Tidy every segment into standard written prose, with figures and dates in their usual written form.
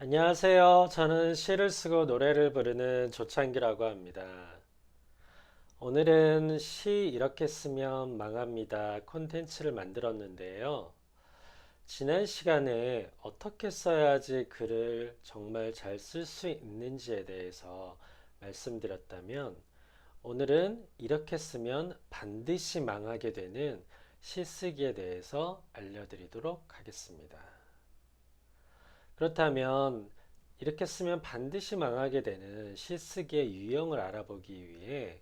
안녕하세요. 저는 시를 쓰고 노래를 부르는 조창기라고 합니다. 오늘은 시 이렇게 쓰면 망합니다 콘텐츠를 만들었는데요. 지난 시간에 어떻게 써야지 글을 정말 잘 쓸 수 있는지에 대해서 말씀드렸다면 오늘은 이렇게 쓰면 반드시 망하게 되는 시 쓰기에 대해서 알려드리도록 하겠습니다. 그렇다면 이렇게 쓰면 반드시 망하게 되는 시쓰기의 유형을 알아보기 위해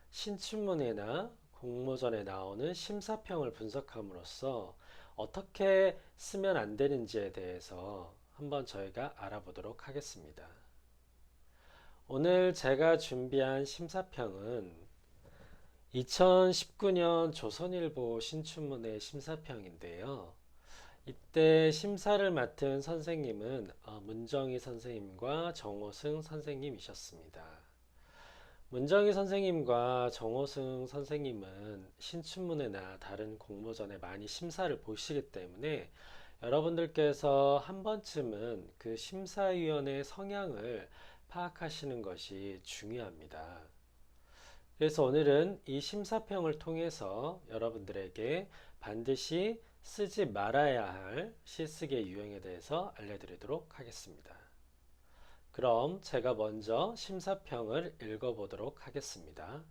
신춘문예나 공모전에 나오는 심사평을 분석함으로써 어떻게 쓰면 안 되는지에 대해서 한번 저희가 알아보도록 하겠습니다. 오늘 제가 준비한 심사평은 2019년 조선일보 신춘문예 심사평인데요. 이때 심사를 맡은 선생님은 문정희 선생님과 정호승 선생님이셨습니다. 문정희 선생님과 정호승 선생님은 신춘문예나 다른 공모전에 많이 심사를 보시기 때문에 여러분들께서 한 번쯤은 그 심사위원의 성향을 파악하시는 것이 중요합니다. 그래서 오늘은 이 심사평을 통해서 여러분들에게 반드시 쓰지 말아야 할 시쓰기의 유형에 대해서 알려드리도록 하겠습니다. 그럼 제가 먼저 심사평을 읽어보도록 하겠습니다.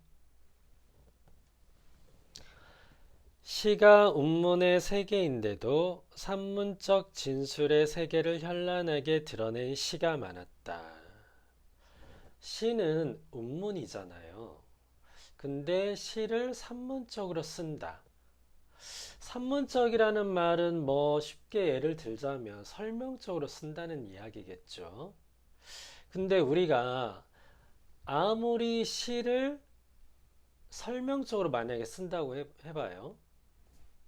시가 운문의 세계인데도 산문적 진술의 세계를 현란하게 드러낸 시가 많았다. 시는 운문이잖아요. 근데 시를 산문적으로 쓴다. 산문적이라는 말은 뭐 쉽게 예를 들자면 설명적으로 쓴다는 이야기겠죠. 근데 우리가 아무리 시를 설명적으로 만약에 쓴다고 해봐요.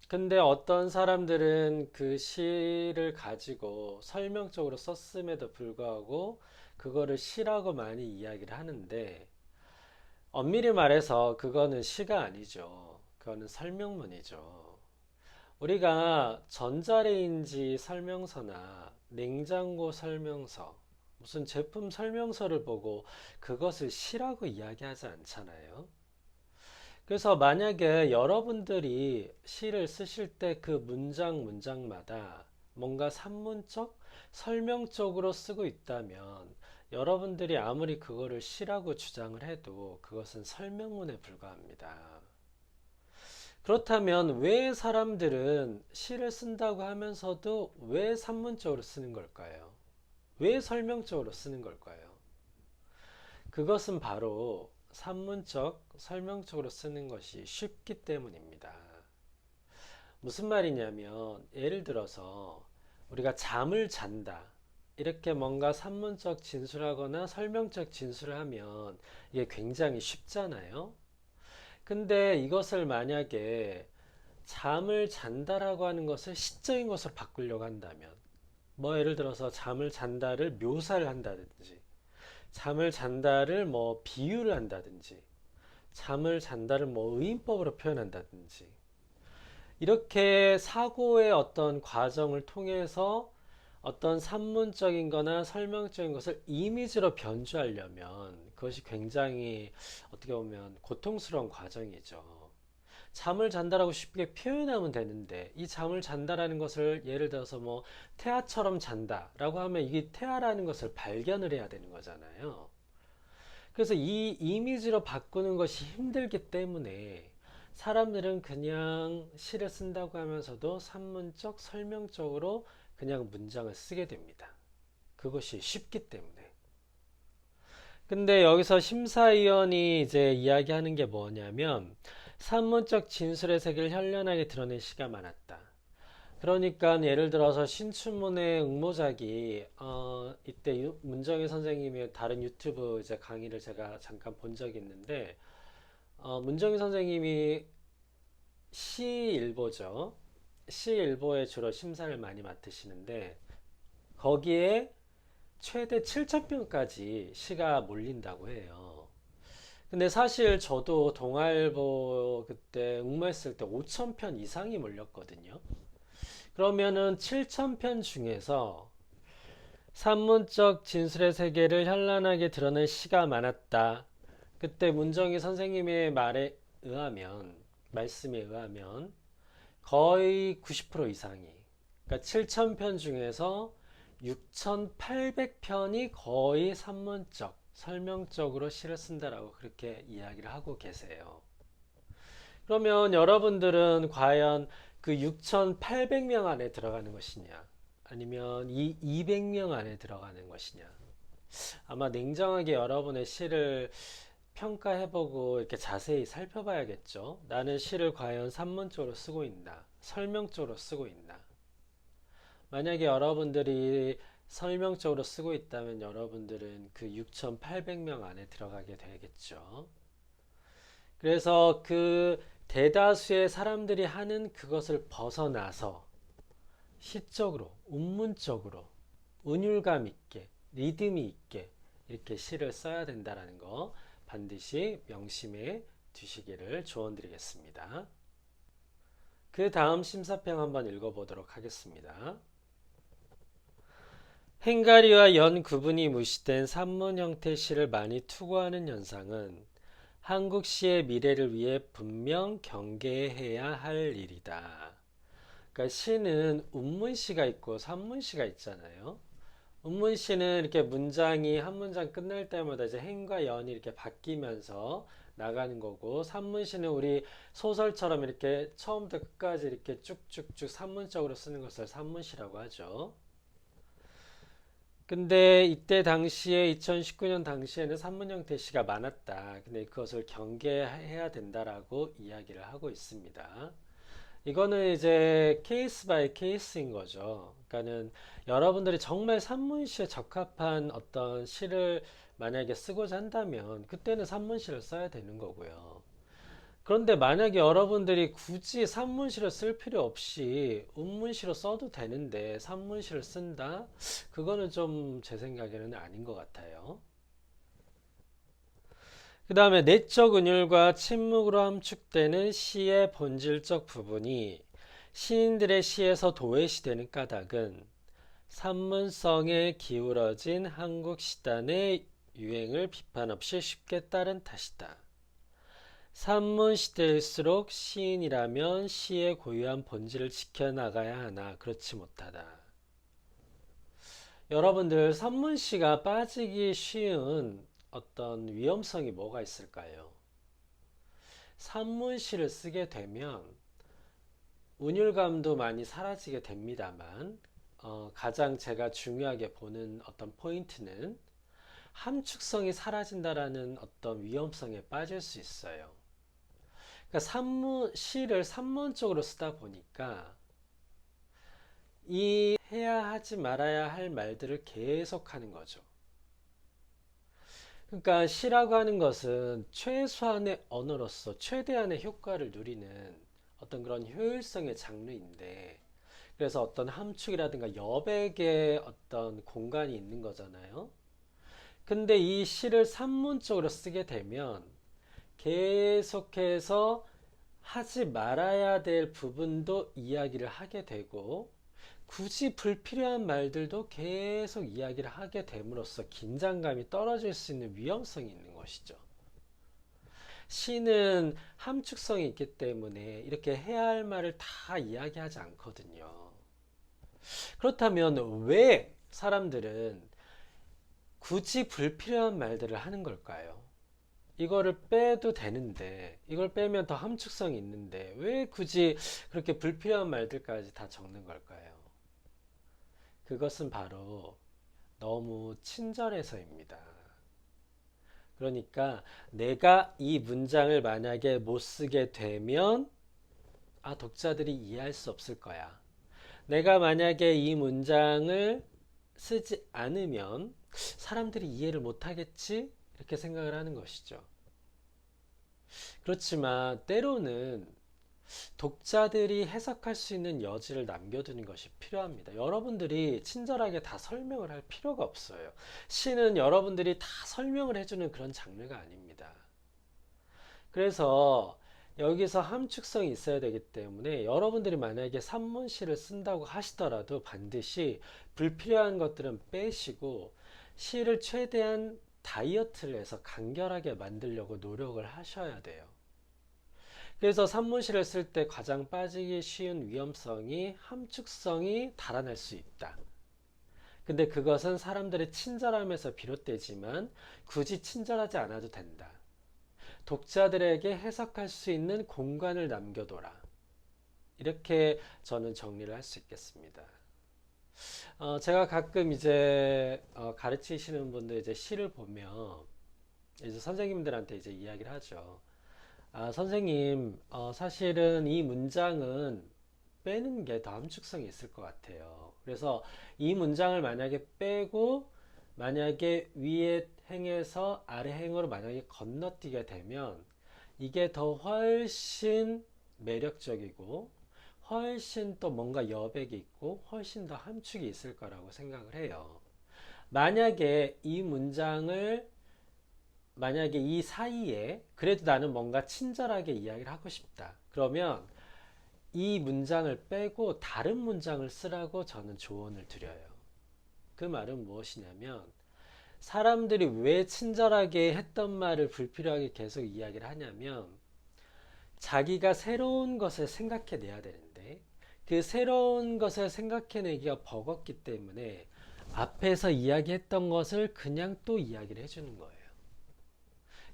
근데 어떤 사람들은 그 시를 가지고 설명적으로 썼음에도 불구하고 그거를 시라고 많이 이야기를 하는데 엄밀히 말해서 그거는 시가 아니죠. 그거는 설명문이죠. 우리가 전자레인지 설명서나 냉장고 설명서, 무슨 제품 설명서를 보고 그것을 시라고 이야기하지 않잖아요. 그래서 만약에 여러분들이 시를 쓰실 때 그 문장 문장마다 뭔가 산문적, 설명적으로 쓰고 있다면 여러분들이 아무리 그거를 시라고 주장을 해도 그것은 설명문에 불과합니다. 그렇다면 왜 사람들은 시를 쓴다고 하면서도 왜 산문적으로 쓰는 걸까요? 왜 설명적으로 쓰는 걸까요? 그것은 바로 산문적, 설명적으로 쓰는 것이 쉽기 때문입니다. 무슨 말이냐면 예를 들어서 우리가 잠을 잔다. 이렇게 뭔가 산문적 진술하거나 설명적 진술을 하면 이게 굉장히 쉽잖아요. 근데 이것을 만약에 잠을 잔다라고 하는 것을 시적인 것으로 바꾸려고 한다면 뭐 예를 들어서 잠을 잔다를 묘사를 한다든지 잠을 잔다를 뭐 비유를 한다든지 잠을 잔다를 뭐 의인법으로 표현한다든지 이렇게 사고의 어떤 과정을 통해서 어떤 산문적인 거나 설명적인 것을 이미지로 변주하려면 그것이 굉장히 어떻게 보면 고통스러운 과정이죠. 잠을 잔다라고 쉽게 표현하면 되는데 이 잠을 잔다라는 것을 예를 들어서 뭐 태아처럼 잔다라고 하면 이게 태아라는 것을 발견을 해야 되는 거잖아요. 그래서 이 이미지로 바꾸는 것이 힘들기 때문에 사람들은 그냥 시를 쓴다고 하면서도 산문적, 설명적으로 그냥 문장을 쓰게 됩니다. 그것이 쉽기 때문에. 근데 여기서 심사위원이 이제 이야기하는 게 뭐냐면 산문적 진술의 세계를 현란하게 드러낸 시가 많았다. 그러니까 예를 들어서 신춘문예 응모작이 이때 문정희 선생님의 다른 유튜브 이제 강의를 제가 잠깐 본 적이 있는데 문정희 선생님이 시일보죠. 시일보에 주로 심사를 많이 맡으시는데 거기에 최대 7,000편까지 시가 몰린다고 해요. 근데 사실 저도 동아일보 그때 응모했을 때 5,000편 이상이 몰렸거든요. 그러면은 7,000편 중에서 산문적 진술의 세계를 현란하게 드러낸 시가 많았다. 그때 문정희 선생님의 말씀에 의하면 거의 90% 이상이, 그러니까 7,000편 중에서 6,800편이 거의 산문적, 설명적으로 시를 쓴다라고 그렇게 이야기를 하고 계세요. 그러면 여러분들은 과연 그 6,800명 안에 들어가는 것이냐, 아니면 이 200명 안에 들어가는 것이냐. 아마 냉정하게 여러분의 시를 평가해보고 이렇게 자세히 살펴봐야겠죠. 나는 시를 과연 산문적으로 쓰고 있나, 설명적으로 쓰고 있나. 만약에 여러분들이 설명적으로 쓰고 있다면 여러분들은 그 6,800명 안에 들어가게 되겠죠. 그래서 그 대다수의 사람들이 하는 그것을 벗어나서 시적으로, 운문적으로, 운율감 있게, 리듬이 있게 이렇게 시를 써야 된다는 거 반드시 명심해 두시기를 조언드리겠습니다. 그 다음 심사평 한번 읽어보도록 하겠습니다. 행가리와 연 구분이 무시된 산문 형태 시를 많이 투구하는 현상은 한국 시의 미래를 위해 분명 경계해야 할 일이다. 그러니까 시는 운문시가 있고 산문시가 있잖아요. 운문시는 이렇게 문장이 한 문장 끝날 때마다 이제 행과 연이 이렇게 바뀌면서 나가는 거고, 산문시는 우리 소설처럼 이렇게 처음부터 끝까지 이렇게 쭉쭉쭉 산문적으로 쓰는 것을 산문시라고 하죠. 근데 이때 당시에 2019년 당시에는 산문 형태 시가 많았다. 근데 그것을 경계해야 된다라고 이야기를 하고 있습니다. 이거는 이제 케이스 바이 케이스인 거죠. 그러니까는 여러분들이 정말 산문시에 적합한 어떤 시를 만약에 쓰고자 한다면 그때는 산문시를 써야 되는 거고요. 그런데 만약에 여러분들이 굳이 산문시를 쓸 필요 없이 운문시로 써도 되는데 산문시를 쓴다? 그거는 좀 제 생각에는 아닌 것 같아요. 그 다음에 내적 은율과 침묵으로 함축되는 시의 본질적 부분이 시인들의 시에서 도외시되는 까닭은 산문성에 기울어진 한국 시단의 유행을 비판 없이 쉽게 따른 탓이다. 산문 시대일수록 시인이라면 시의 고유한 본질을 지켜나가야 하나 그렇지 못하다. 여러분들 산문시가 빠지기 쉬운 어떤 위험성이 뭐가 있을까요? 산문시를 쓰게 되면 운율감도 많이 사라지게 됩니다만 가장 제가 중요하게 보는 어떤 포인트는 함축성이 사라진다라는 어떤 위험성에 빠질 수 있어요. 그러니까 시를 산문적으로 쓰다 보니까 이 해야 하지 말아야 할 말들을 계속 하는 거죠. 그러니까 시라고 하는 것은 최소한의 언어로서 최대한의 효과를 누리는 어떤 그런 효율성의 장르인데, 그래서 어떤 함축이라든가 여백의 어떤 공간이 있는 거잖아요. 근데 이 시를 산문적으로 쓰게 되면 계속해서 하지 말아야 될 부분도 이야기를 하게 되고, 굳이 불필요한 말들도 계속 이야기를 하게 됨으로써 긴장감이 떨어질 수 있는 위험성이 있는 것이죠. 시는 함축성이 있기 때문에 이렇게 해야 할 말을 다 이야기하지 않거든요. 그렇다면 왜 사람들은 굳이 불필요한 말들을 하는 걸까요? 이거를 빼도 되는데, 이걸 빼면 더 함축성이 있는데 왜 굳이 그렇게 불필요한 말들까지 다 적는 걸까요? 그것은 바로 너무 친절해서입니다. 그러니까 내가 이 문장을 만약에 못 쓰게 되면 독자들이 이해할 수 없을 거야. 내가 만약에 이 문장을 쓰지 않으면 사람들이 이해를 못 하겠지? 이렇게 생각을 하는 것이죠. 그렇지만 때로는 독자들이 해석할 수 있는 여지를 남겨두는 것이 필요합니다. 여러분들이 친절하게 다 설명을 할 필요가 없어요. 시는 여러분들이 다 설명을 해주는 그런 장르가 아닙니다. 그래서 여기서 함축성이 있어야 되기 때문에 여러분들이 만약에 산문시를 쓴다고 하시더라도 반드시 불필요한 것들은 빼시고 시를 최대한 다이어트를 해서 간결하게 만들려고 노력을 하셔야 돼요. 그래서 산문시를 쓸 때 가장 빠지기 쉬운 위험성이 함축성이 달아날 수 있다. 근데 그것은 사람들의 친절함에서 비롯되지만 굳이 친절하지 않아도 된다. 독자들에게 해석할 수 있는 공간을 남겨둬라. 이렇게 저는 정리를 할 수 있겠습니다. 제가 가끔 이제 가르치시는 분들 이제 시를 보면 이제 선생님들한테 이제 이야기를 하죠. 선생님, 사실은 이 문장은 빼는 게 더 함축성이 있을 것 같아요. 그래서 이 문장을 만약에 빼고 만약에 위에 행에서 아래 행으로 만약에 건너뛰게 되면 이게 더 훨씬 매력적이고 훨씬 또 뭔가 여백이 있고 훨씬 더 함축이 있을 거라고 생각을 해요. 만약에 이 문장을 만약에 이 사이에 그래도 나는 뭔가 친절하게 이야기를 하고 싶다. 그러면 이 문장을 빼고 다른 문장을 쓰라고 저는 조언을 드려요. 그 말은 무엇이냐면 사람들이 왜 친절하게 했던 말을 불필요하게 계속 이야기를 하냐면 자기가 새로운 것을 생각해내야 되는데 그 새로운 것을 생각해내기가 버겁기 때문에 앞에서 이야기했던 것을 그냥 또 이야기를 해주는 거예요.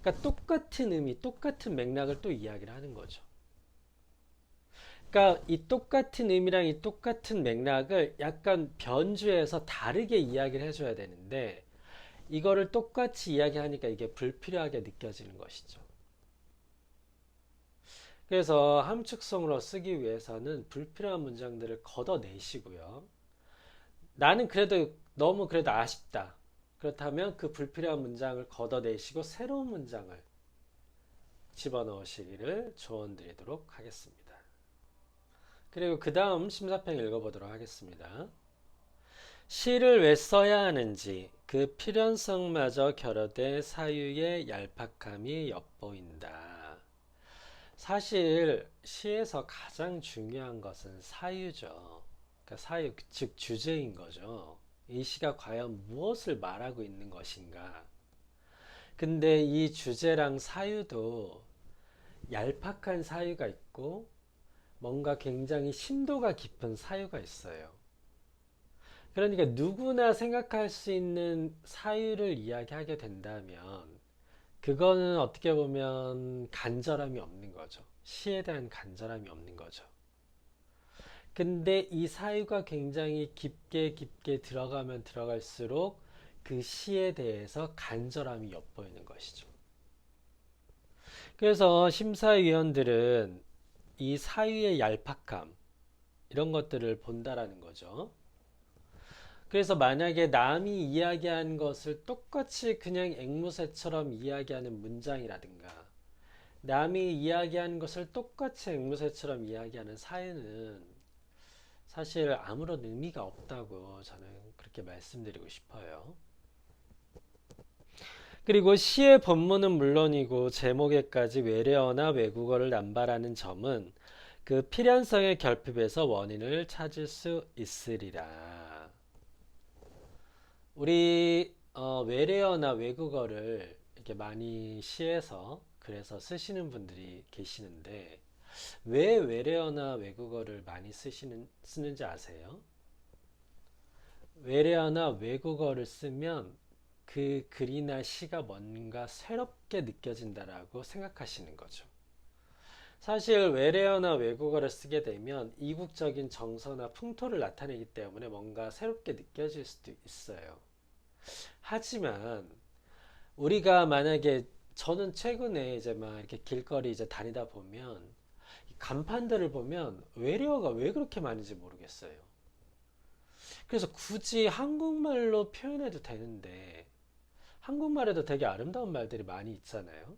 그러니까 똑같은 의미, 똑같은 맥락을 또 이야기를 하는 거죠. 그러니까 이 똑같은 의미랑 이 똑같은 맥락을 약간 변주해서 다르게 이야기를 해줘야 되는데 이거를 똑같이 이야기하니까 이게 불필요하게 느껴지는 것이죠. 그래서 함축성으로 쓰기 위해서는 불필요한 문장들을 걷어내시고요. 나는 그래도 너무 그래도 아쉽다. 그렇다면 그 불필요한 문장을 걷어내시고 새로운 문장을 집어넣으시기를 조언드리도록 하겠습니다. 그리고 그 다음 심사평 읽어보도록 하겠습니다. 시를 왜 써야 하는지 그 필연성마저 결여돼 사유의 얄팍함이 엿보인다. 사실 시에서 가장 중요한 것은 사유죠. 그러니까 사유, 즉 주제인 거죠. 이 시가 과연 무엇을 말하고 있는 것인가. 근데 이 주제랑 사유도 얄팍한 사유가 있고 뭔가 굉장히 심도가 깊은 사유가 있어요. 그러니까 누구나 생각할 수 있는 사유를 이야기하게 된다면 그거는 어떻게 보면 간절함이 없는 거죠. 시에 대한 간절함이 없는 거죠. 근데 이 사유가 굉장히 깊게 들어가면 들어갈수록 그 시에 대해서 간절함이 엿보이는 것이죠. 그래서 심사위원들은 이 사유의 얄팍함 이런 것들을 본다라는 거죠. 그래서 만약에 남이 이야기한 것을 똑같이 그냥 앵무새처럼 이야기하는 문장이라든가 남이 이야기한 것을 똑같이 앵무새처럼 이야기하는 사유는 사실 아무런 의미가 없다고 저는 그렇게 말씀드리고 싶어요. 그리고 시의 본문은 물론이고 제목에까지 외래어나 외국어를 남발하는 점은 그 필연성의 결핍에서 원인을 찾을 수 있으리라. 우리 외래어나 외국어를 이렇게 많이 시에서 그래서 쓰시는 분들이 계시는데 왜 외래어나 외국어를 많이 쓰는지 아세요? 외래어나 외국어를 쓰면 그 글이나 시가 뭔가 새롭게 느껴진다라고 생각하시는 거죠. 사실 외래어나 외국어를 쓰게 되면 이국적인 정서나 풍토를 나타내기 때문에 뭔가 새롭게 느껴질 수도 있어요. 하지만 우리가 만약에 저는 최근에 이제 막 이렇게 길거리 이제 다니다 보면 간판들을 보면 외래어가 왜 그렇게 많은지 모르겠어요. 그래서 굳이 한국말로 표현해도 되는데 한국말에도 되게 아름다운 말들이 많이 있잖아요.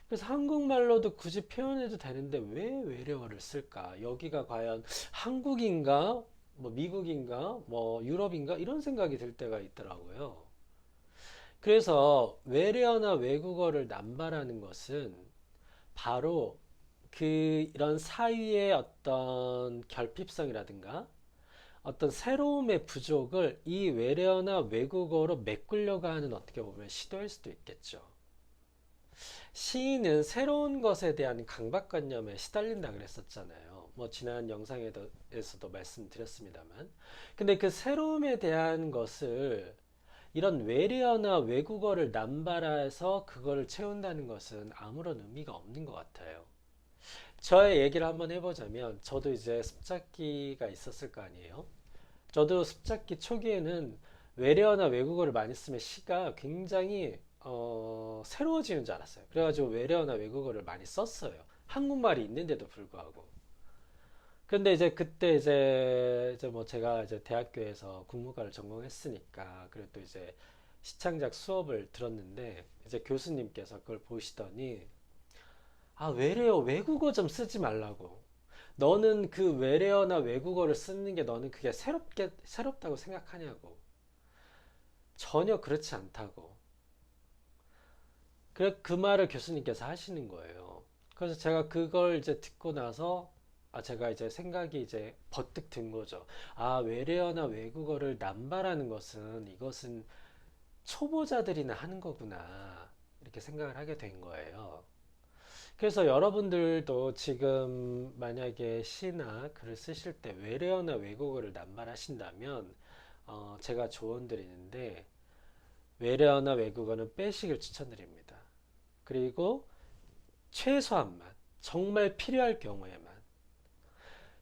그래서 한국말로도 굳이 표현해도 되는데 왜 외래어를 쓸까? 여기가 과연 한국인가? 뭐 미국인가? 뭐 유럽인가? 이런 생각이 들 때가 있더라고요. 그래서 외래어나 외국어를 남발하는 것은 바로 이런 사유의 어떤 결핍성이라든가 어떤 새로움의 부족을 이 외래어나 외국어로 메꾸려고 하는 어떻게 보면 시도일 수도 있겠죠. 시인은 새로운 것에 대한 강박관념에 시달린다 그랬었잖아요. 뭐 지난 영상에서도 말씀드렸습니다만. 근데 그 새로움에 대한 것을 이런 외래어나 외국어를 남발해서 그거를 채운다는 것은 아무런 의미가 없는 것 같아요. 저의 얘기를 한번 해보자면 저도 이제 습작기가 있었을 거 아니에요. 저도 습작기 초기에는 외래어나 외국어를 많이 쓰면 시가 굉장히 새로워지는 줄 알았어요. 그래가지고 외래어나 외국어를 많이 썼어요. 한국말이 있는데도 불구하고. 근데 이제 그때 이제 뭐 제가 이제 대학교에서 국문과를 전공했으니까 그리고 또 이제 시창작 수업을 들었는데 이제 교수님께서 그걸 보시더니 아 외래어 외국어 좀 쓰지 말라고. 너는 그 외래어나 외국어를 쓰는 게 너는 그게 새롭다고 생각하냐고. 전혀 그렇지 않다고. 그 말을 교수님께서 하시는 거예요. 그래서 제가 그걸 이제 듣고 나서 제가 이제 생각이 이제 버뜩 든 거죠. 아, 외래어나 외국어를 남발하는 것은 이것은 초보자들이나 하는 거구나. 이렇게 생각을 하게 된 거예요. 그래서 여러분들도 지금 만약에 시나 글을 쓰실 때 외래어나 외국어를 남발하신다면 제가 조언 드리는데 외래어나 외국어는 빼시길 추천드립니다. 그리고 최소한만 정말 필요할 경우에만.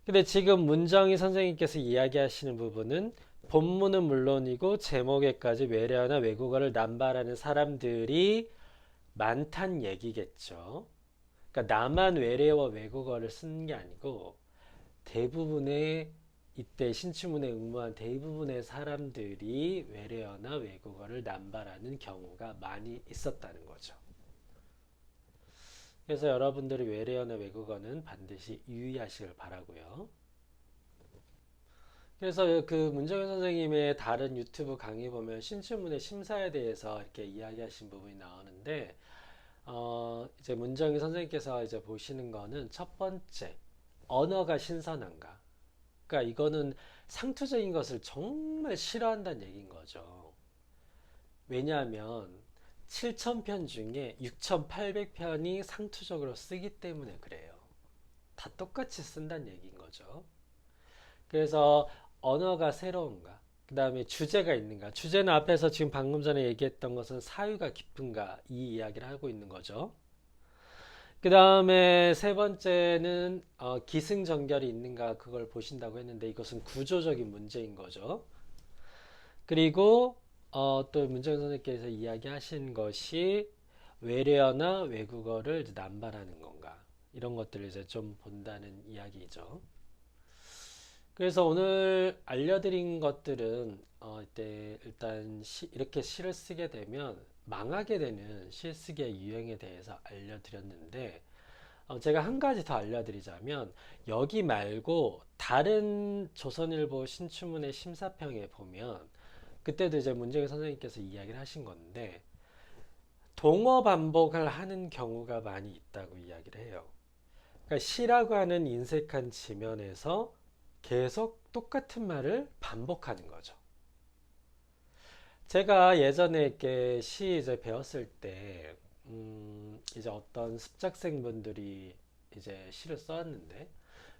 근데 지금 문정희 선생님께서 이야기하시는 부분은 본문은 물론이고 제목에까지 외래어나 외국어를 남발하는 사람들이 많단 얘기겠죠. 그러니까 나만 외래어 외국어를 쓰는 게 아니고 대부분의 이때 신춘문예 응모한 대부분의 사람들이 외래어나 외국어를 남발하는 경우가 많이 있었다는 거죠. 그래서 여러분들이 외래어나 외국어는 반드시 유의하시길 바라고요. 그래서 그 문정현 선생님의 다른 유튜브 강의 보면 신춘문예 심사에 대해서 이렇게 이야기하신 부분이 나오는데 이제 문정희 선생님께서 이제 보시는 거는 첫 번째 언어가 신선한가. 그러니까 이거는 상투적인 것을 정말 싫어한다는 얘기인 거죠. 왜냐하면 7,000편 중에 6,800편이 상투적으로 쓰기 때문에 그래요. 다 똑같이 쓴다는 얘기인 거죠. 그래서 언어가 새로운가? 그 다음에 주제가 있는가? 주제는 앞에서 지금 방금 전에 얘기했던 것은 사유가 깊은가? 이 이야기를 하고 있는 거죠. 그 다음에 세 번째는 기승전결이 있는가? 그걸 보신다고 했는데 이것은 구조적인 문제인 거죠. 그리고 또 문정현 선생님께서 이야기하신 것이 외래어나 외국어를 이제 남발하는 건가? 이런 것들을 이제 좀 본다는 이야기죠. 그래서 오늘 알려드린 것들은 이때 일단 이렇게 시를 쓰게 되면 망하게 되는 시 쓰기의 유형에 대해서 알려드렸는데 제가 한 가지 더 알려드리자면 여기 말고 다른 조선일보 신춘문예 심사평에 보면 그때도 이제 문정희 선생님께서 이야기를 하신 건데 동어 반복을 하는 경우가 많이 있다고 이야기를 해요. 그러니까 시라고 하는 인색한 지면에서 계속 똑같은 말을 반복하는 거죠. 제가 예전에 이렇게 시 이제 배웠을 때, 이제 어떤 습작생분들이 이제 시를 써왔는데,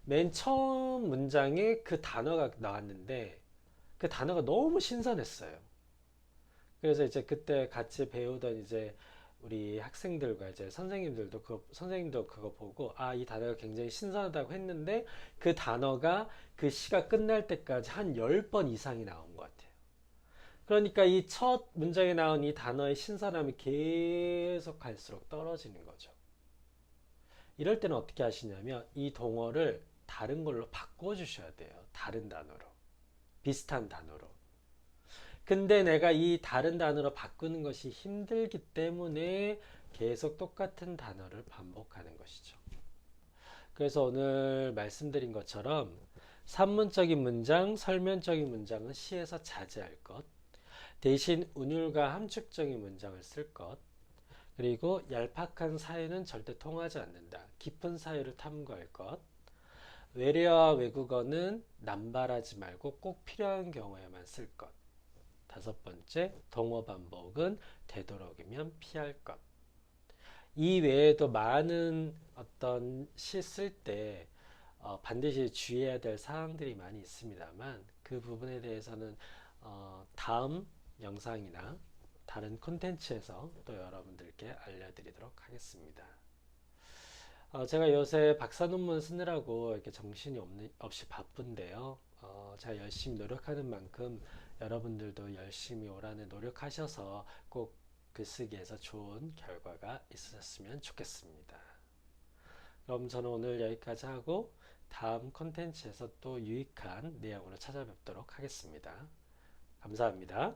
맨 처음 문장에 그 단어가 나왔는데, 그 단어가 너무 신선했어요. 그래서 이제 그때 같이 배우던 이제 우리 학생들과 이제 선생님도 그거 보고 이 단어가 굉장히 신선하다고 했는데 그 단어가 그 시가 끝날 때까지 한 10번 이상이 나온 것 같아요. 그러니까 이 첫 문장에 나온 이 단어의 신선함이 계속 갈수록 떨어지는 거죠. 이럴 때는 어떻게 하시냐면 이 동어를 다른 걸로 바꿔주셔야 돼요. 다른 단어로. 비슷한 단어로. 근데 내가 이 다른 단어로 바꾸는 것이 힘들기 때문에 계속 똑같은 단어를 반복하는 것이죠. 그래서 오늘 말씀드린 것처럼 산문적인 문장, 설문적인 문장은 시에서 자제할 것, 대신 운율과 함축적인 문장을 쓸 것, 그리고 얄팍한 사유는 절대 통하지 않는다. 깊은 사유를 탐구할 것. 외래어와 외국어는 남발하지 말고 꼭 필요한 경우에만 쓸 것. 다섯 번째, 동어 반복은 되도록이면 피할 것. 이 외에도 많은 어떤 시 쓸 때 반드시 주의해야 될 사항들이 많이 있습니다만 그 부분에 대해서는 다음 영상이나 다른 콘텐츠에서 또 여러분들께 알려드리도록 하겠습니다. 제가 요새 박사 논문 쓰느라고 이렇게 정신이 없이 바쁜데요. 제가 열심히 노력하는 만큼 여러분들도 열심히 올 한해 노력하셔서 꼭 글쓰기에서 좋은 결과가 있으셨으면 좋겠습니다. 그럼 저는 오늘 여기까지 하고 다음 콘텐츠에서 또 유익한 내용으로 찾아뵙도록 하겠습니다. 감사합니다.